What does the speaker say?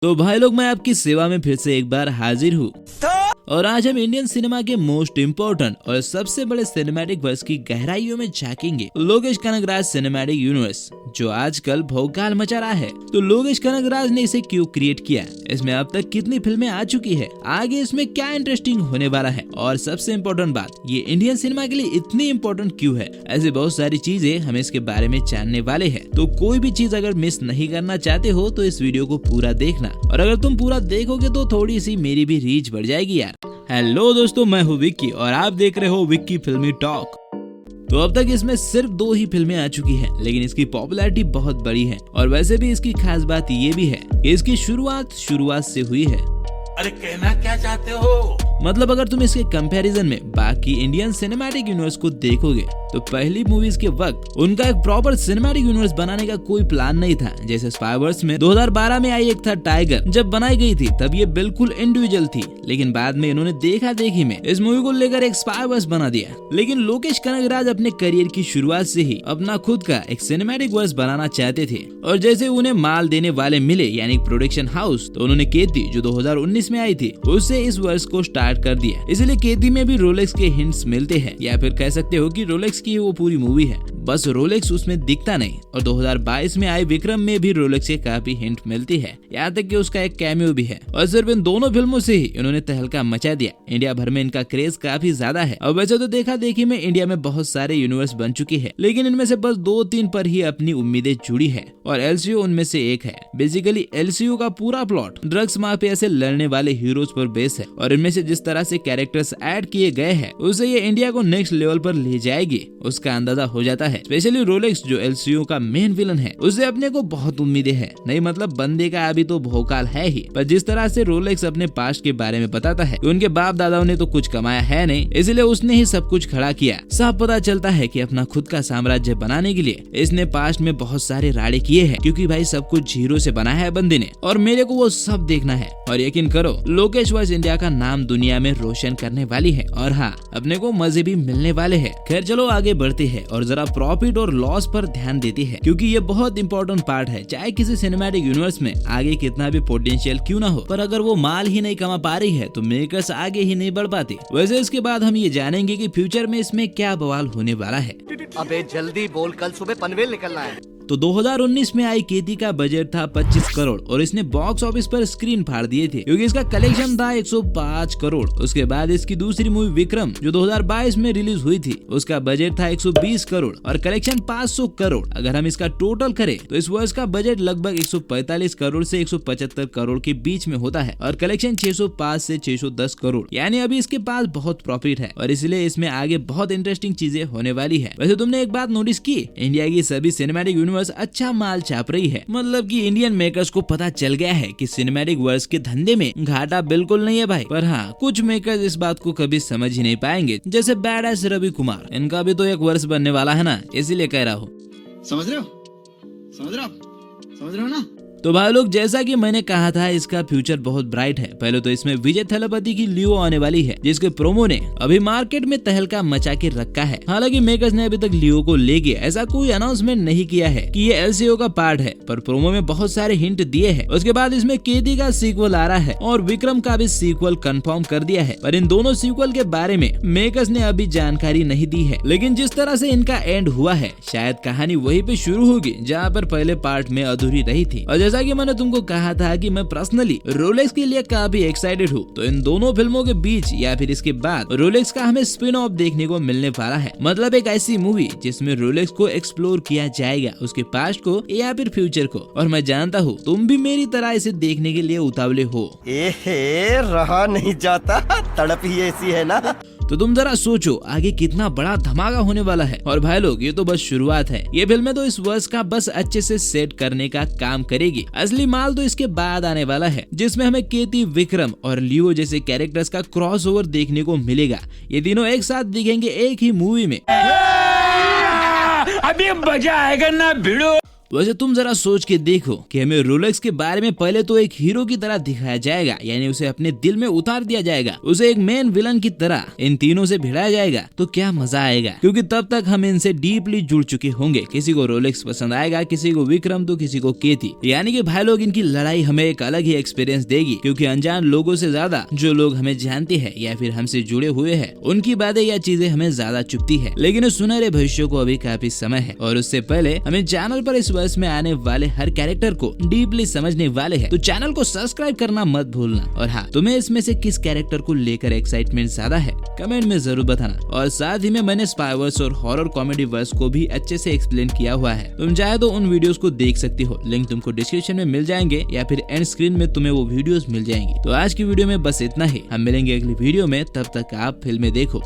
तो भाई लोग, मैं आपकी सेवा में फिर से एक बार हाजिर हूँ और आज हम इंडियन सिनेमा के मोस्ट इम्पोर्टेंट और सबसे बड़े सिनेमैटिक वर्स की गहराइयों में झांकेंगे। लोकेश कनगराज सिनेमैटिक यूनिवर्स जो आजकल भौकाल मचा रहा है। तो लोकेश कनगराज ने इसे क्यों क्रिएट किया, इसमें अब तक कितनी फिल्में आ चुकी है, आगे इसमें क्या इंटरेस्टिंग होने वाला है, और सबसे इम्पोर्टेंट बात, ये इंडियन सिनेमा के लिए इतनी इम्पोर्टेंट क्यों है। ऐसे बहुत सारी चीजें हम इसके बारे में जानने वाले हैं। तो कोई भी चीज अगर मिस नहीं करना चाहते हो तो इस वीडियो को पूरा देखना, और अगर तुम पूरा देखोगे तो थोड़ी सी मेरी भी रीच बढ़ जाएगी यार। हेलो दोस्तों, मैं हूँ विक्की और आप देख रहे हो विक्की फिल्मी टॉक। तो अब तक इसमें सिर्फ 2 ही फिल्में आ चुकी हैं, लेकिन इसकी पॉपुलैरिटी बहुत बड़ी है। और वैसे भी इसकी खास बात ये भी है कि इसकी शुरुआत से हुई है। अरे कहना क्या चाहते हो? मतलब अगर तुम इसके कंपैरिजन में बाकी इंडियन सिनेमैटिक यूनिवर्स को देखोगे तो पहली मूवीज के वक्त उनका एक प्रॉपर सिनेमैटिक यूनिवर्स बनाने का कोई प्लान नहीं था। जैसे स्पाइवर्स में 2012 में आई एक था टाइगर, जब बनाई गई थी तब ये बिल्कुल इंडिविजुअल थी, लेकिन बाद में इन्होंने देखा देखी में इस मूवी को लेकर एक स्पाइवर्स बना दिया। लेकिन लोकेश कनगराज अपने करियर की शुरुआत से ही अपना खुद का एक सिनेमैटिक वर्स बनाना चाहते थे, और जैसे उन्हें माल देने वाले मिले यानी प्रोडक्शन हाउस, तो उन्होंने केती जो 2019 में आई थी उससे इस वर्स को स्टार्ट कर दिया। इसलिए केती में भी रोलेक्स के हिंट्स मिलते हैं, या फिर कह सकते हो कि रोलेक्स की वो पूरी मूवी है, बस रोलेक्स उसमें दिखता नहीं। और 2022 में आए विक्रम में भी रोलेक्स के काफी हिंट मिलती है, यहाँ तक कि उसका एक कैमियो भी है। और सिर्फ इन दोनों फिल्मों से ही इन्होंने तहलका मचा दिया। इंडिया भर में इनका क्रेज काफी ज्यादा है। और वैसे तो देखा देखी में इंडिया में बहुत सारे यूनिवर्स बन चुके हैं, लेकिन इनमें से बस 2-3 पर ही अपनी उम्मीदें जुड़ी है, और एलसीयू उनमें से एक है। बेसिकली एलसीयू का पूरा प्लॉट ड्रग्स माफिया से लड़ने वाले हीरोज पर बेस है, और इनमें से जिस तरह से कैरेक्टर्स ऐड किए गए हैं उससे ये इंडिया को नेक्स्ट लेवल पर ले जाएगी, उसका अंदाजा हो जाता है। स्पेशली रोलेक्स जो एलसीयू का मेन विलन है, उससे अपने को बहुत उम्मीदें हैं। नहीं मतलब बंदे का अभी तो भौकाल है ही, पर जिस तरह से रोलेक्स अपने पास्ट के बारे में बताता है कि उनके बाप दादाओं ने तो कुछ कमाया है नहीं, इसलिए उसने ही सब कुछ खड़ा किया। साफ पता चलता है कि अपना खुद का साम्राज्य बनाने के लिए इसने पास्ट में बहुत सारे राड़े किए हैं, क्योंकि भाई सब कुछ जीरो से बनाया है बंदे ने, और मेरे को वो सब देखना है। और यकीन करो, लोकेश वर्स इंडिया का नाम दुनिया में रोशन करने वाली है, और हाँ, अपने को मजे भी मिलने वाले हैं। खैर चलो आगे बढ़ते हैं और जरा प्रॉफिट और लॉस पर ध्यान देती है, क्योंकि ये बहुत इंपॉर्टेंट पार्ट है। चाहे किसी सिनेमैटिक यूनिवर्स में आगे कितना भी पोटेंशियल क्यों ना हो, पर अगर वो माल ही नहीं कमा पा रही है तो मेकर्स आगे ही नहीं बढ़ पाते। वैसे इसके बाद हम ये जानेंगे कि फ्यूचर में इसमें क्या बवाल होने वाला है। अबे जल्दी बोल, कल सुबह पनवेल निकलना है। तो 2019 में आई केती का बजट था 25 करोड़ और इसने बॉक्स ऑफिस पर स्क्रीन फाड़ दिए थे, क्योंकि इसका कलेक्शन था 105 करोड़। उसके बाद इसकी दूसरी मूवी विक्रम जो 2022 में रिलीज हुई थी, उसका बजट था 120 करोड़ और कलेक्शन 500 करोड़। अगर हम इसका टोटल करें तो इस वर्ष का बजट लगभग 145 करोड़ से 175 करोड़ के बीच में होता है, और कलेक्शन 605 से 610 करोड़। यानी अभी इसके पास बहुत प्रॉफिट है, और इसलिए इसमें आगे बहुत इंटरेस्टिंग चीजें होने वाली है। वैसे तुमने एक बात नोटिस की, इंडिया की सभी सिनेमैटिक यूनिवर्स अच्छा माल छाप रही है। मतलब कि इंडियन मेकर्स को पता चल गया है कि सिनेमैटिक वर्स के धंधे में घाटा बिल्कुल नहीं है भाई। पर हाँ, कुछ मेकर्स इस बात को कभी समझ ही नहीं पाएंगे, जैसे बैड एस रवि कुमार। इनका भी तो एक वर्स बनने वाला है ना, इसीलिए कह रहा हूँ। समझ रहे हो ना? तो भाई लोग, जैसा कि मैंने कहा था, इसका फ्यूचर बहुत ब्राइट है। पहले तो इसमें विजय थलपति की लियो आने वाली है, जिसके प्रोमो ने अभी मार्केट में तहलका मचा के रखा है। हालांकि मेकर्स ने अभी तक लियो को लेके ऐसा कोई अनाउंसमेंट नहीं किया है कि ये एलसीओ का पार्ट है, पर प्रोमो में बहुत सारे हिंट दिए हैं। उसके बाद इसमें केती का सीक्वल आ रहा है और विक्रम का भी सीक्वल कंफर्म कर दिया है, पर इन दोनों सीक्वल के बारे में मेकर्स ने अभी जानकारी नहीं दी है। लेकिन जिस तरह से इनका एंड हुआ है, शायद कहानी वहीं पे शुरू होगी जहाँ पर पहले पार्ट में अधूरी रही थी। और जैसा कि मैंने तुमको कहा था कि मैं पर्सनली रोलेक्स के लिए काफी एक्साइटेड हूँ, तो इन दोनों फिल्मों के बीच या फिर इसके बाद रोलेक्स का हमें स्पिन ऑफ देखने को मिलने वाला है। मतलब एक ऐसी मूवी जिसमें रोलेक्स को एक्सप्लोर किया जाएगा, उसके पास्ट को या फिर फ्यूचर को। और मैं जानता हूँ तुम भी मेरी तरह इसे देखने के लिए उतावले हो। रहा नहीं जाता, तड़प ही ऐसी है ना। तो तुम जरा सोचो आगे कितना बड़ा धमाका होने वाला है। और भाई लोग, ये तो बस शुरुआत है। ये फिल्में तो इस वर्ष का बस अच्छे से सेट करने का काम करेगी। असली माल तो इसके बाद आने वाला है, जिसमें हमें केती, विक्रम और लियो जैसे कैरेक्टर्स का क्रॉसओवर देखने को मिलेगा। ये तीनों एक साथ दिखेंगे एक ही मूवी में। अभी मजा आएगा ना भिड़ो। वैसे तुम जरा सोच के देखो कि हमें रोलेक्स के बारे में पहले तो एक हीरो की तरह दिखाया जाएगा, यानी उसे अपने दिल में उतार दिया जाएगा, उसे एक मेन विलन की तरह इन तीनों से भिड़ाया जाएगा, तो क्या मजा आएगा, क्योंकि तब तक हम इनसे डीपली जुड़ चुके होंगे। किसी को रोलेक्स पसंद आएगा, किसी को विक्रम तो किसी को केती, यानी कि भाई लोग इनकी लड़ाई हमें एक अलग ही एक्सपीरियंस देगी, क्योंकि अनजान लोगों से ज्यादा जो लोग हमें जानते हैं या फिर हमसे जुड़े हुए हैं उनकी बातें या चीजें हमें ज्यादा चुभती है। लेकिन उस सुनहरे भविष्य को अभी काफी समय है और उससे पहले हमें चैनल पर इस वर्ष में आने वाले हर कैरेक्टर को डीपली समझने वाले हैं, तो चैनल को सब्सक्राइब करना मत भूलना। और हाँ, तुम्हें इसमें से किस कैरेक्टर को लेकर एक्साइटमेंट ज्यादा है कमेंट में जरूर बताना। और साथ ही में मैंने स्पाइवर्स और हॉरर कॉमेडी वर्स को भी अच्छे से एक्सप्लेन किया हुआ है, तुम चाहे तो उन वीडियोस को देख सकती हो, लिंक तुमको डिस्क्रिप्शन में मिल जाएंगे या फिर एंड स्क्रीन में तुम्हें वो वीडियोस मिल जाएंगी। तो आज की वीडियो में बस इतना ही, हम मिलेंगे अगली वीडियो में, तब तक आप फिल्में देखो।